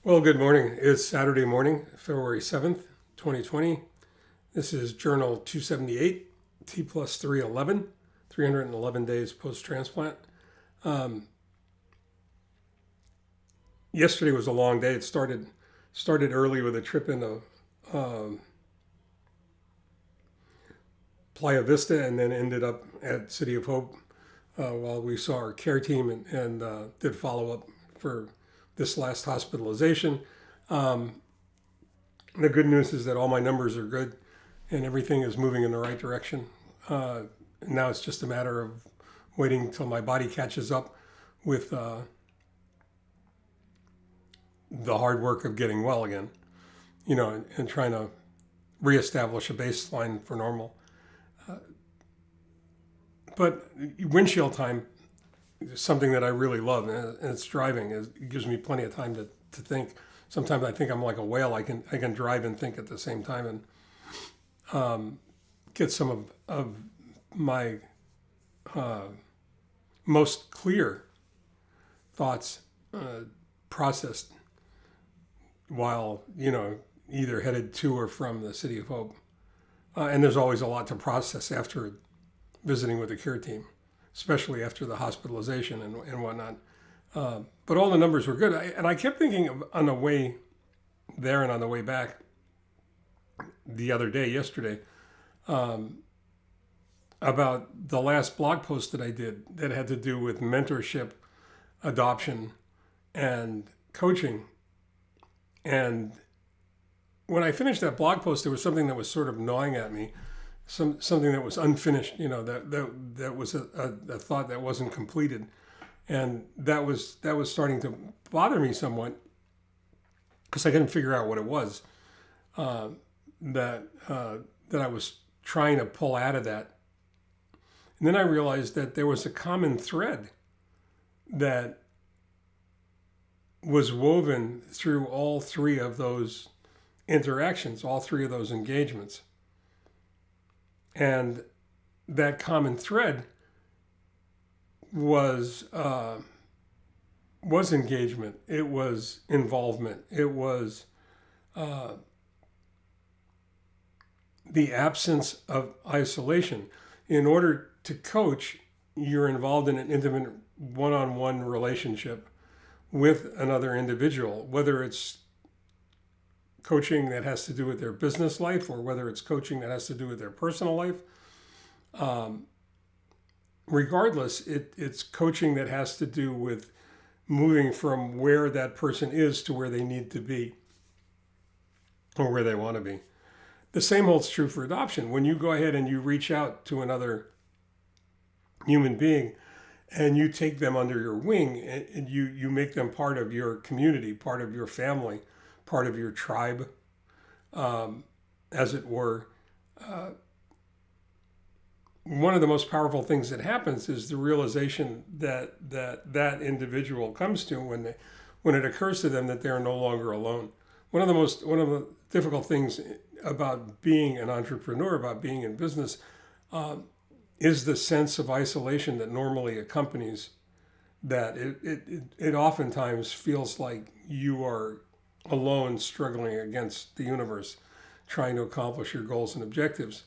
Well, good morning. It's Saturday morning, February 7th, 2020. This is Journal 278, T+311, 311 days post-transplant. Um, Yesterday was a long day. It started early with a trip into um, Playa Vista and then ended up at City of Hope while we saw our care team and did follow-up for this last hospitalization. Um, the good news is that all my numbers are good and everything is moving in the right direction. Uh, Now it's just a matter of waiting until my body catches up with the hard work of getting well again, and trying to reestablish a baseline for normal. But windshield time is something that I really love, and it's driving. It gives me plenty of time to think. Sometimes I think I'm like a whale. I can drive and think at the same time and get some of my most clear thoughts processed while either headed to or from the City of Hope. And there's always a lot to process after visiting with the care team, especially after the hospitalization and whatnot. But all the numbers were good, and I kept thinking on the way there and on the way back the other day, yesterday, about the last blog post that I did that had to do with mentorship, adoption, and coaching. And when I finished that blog post, there was something that was sort of gnawing at me, something that was unfinished. That was a thought that wasn't completed, and that was starting to bother me somewhat because I couldn't figure out what it was that that I was trying to pull out of that. And then I realized that there was a common thread that was woven through all three of those interactions, all three of those engagements. And that common thread was engagement. It was involvement. It was the absence of isolation. In order to coach, you're involved in an intimate one-on-one relationship with another individual, whether it's coaching that has to do with their business life or whether it's coaching that has to do with their personal life. Regardless, it's coaching that has to do with moving from where that person is to where they need to be or where they want to be. The same holds true for adoption. When you go ahead and you reach out to another human being and you take them under your wing and you make them part of your community, part of your family, part of your tribe, as it were, one of the most powerful things that happens is the realization that individual comes to when it occurs to them that they're no longer alone. One of the difficult things about being an entrepreneur, about being in business, is the sense of isolation that normally accompanies that. It oftentimes feels like you are alone, struggling against the universe, trying to accomplish your goals and objectives.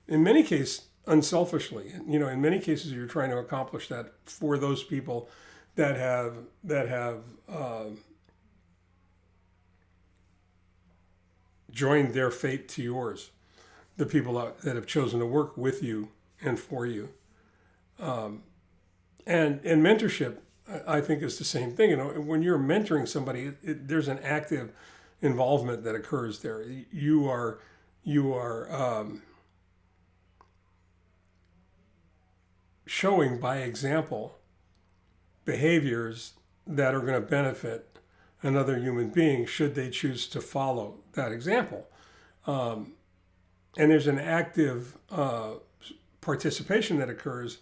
In many cases, unselfishly. In many cases, you're trying to accomplish that for those people that have joined their fate to yours. The people that have chosen to work with you and for you. And mentorship, I think, is the same thing. When you're mentoring somebody, there's an active involvement that occurs there. You are showing by example behaviors that are going to benefit another human being should they choose to follow that example. And there's an active participation that occurs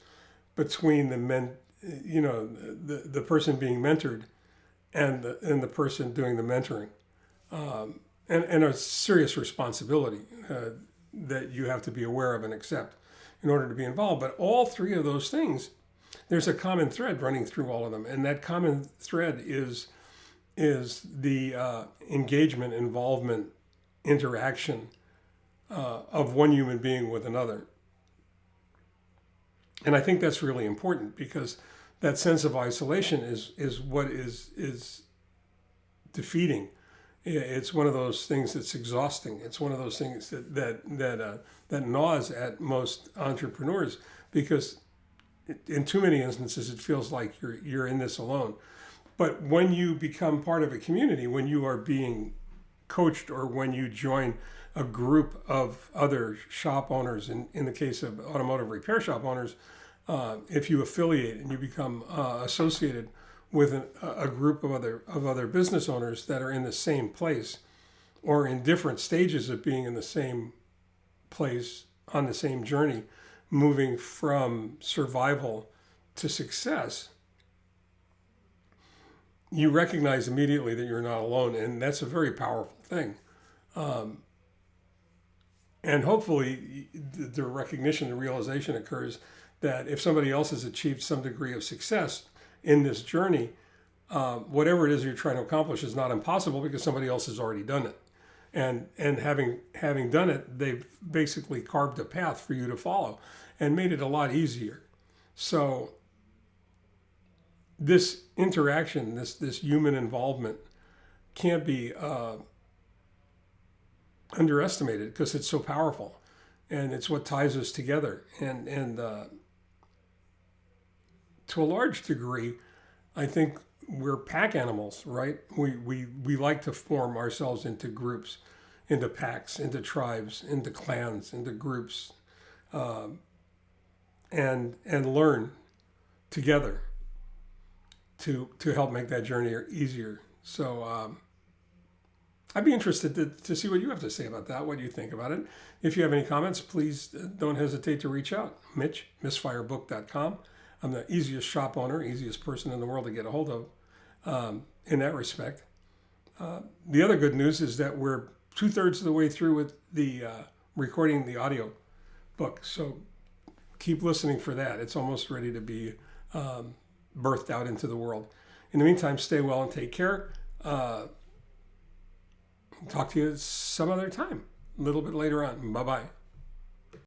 between the person being mentored and the person doing the mentoring, and a serious responsibility that you have to be aware of and accept in order to be involved. But all three of those things, there's a common thread running through all of them, and that common thread is is the engagement, involvement, interaction of one human being with another. And I think that's really important, because that sense of isolation is what is defeating. It's one of those things that's exhausting. It's one of those things that gnaws at most entrepreneurs, because in too many instances it feels like you're in this alone. But when you become part of a community, when you are being coached, or when you join a group of other shop owners, in the case of automotive repair shop owners, if you affiliate and you become associated with a group of other business owners that are in the same place, or in different stages of being in the same place on the same journey, moving from survival to success, you recognize immediately that you're not alone, and that's a very powerful thing. And hopefully the recognition, the realization occurs that if somebody else has achieved some degree of success in this journey, whatever it is you're trying to accomplish is not impossible, because somebody else has already done it. And having done it, they've basically carved a path for you to follow and made it a lot easier. So this interaction, this human involvement, can't be underestimated, because it's so powerful, and it's what ties us together. And to a large degree, I think we're pack animals, right? We like to form ourselves into groups, into packs, into tribes, into clans, into groups, and learn together to help make that journey easier. So I'd be interested to see what you have to say about that, what you think about it. If you have any comments, please don't hesitate to reach out. Mitch, misfirebook.com. I'm the easiest shop owner, easiest person in the world to get a hold of in that respect. The other good news is that we're 2/3 of the way through with the recording the audio book. So keep listening for that. It's almost ready to be birthed out into the world. In the meantime, stay well and take care. Talk to you some other time, a little bit later on. Bye-bye.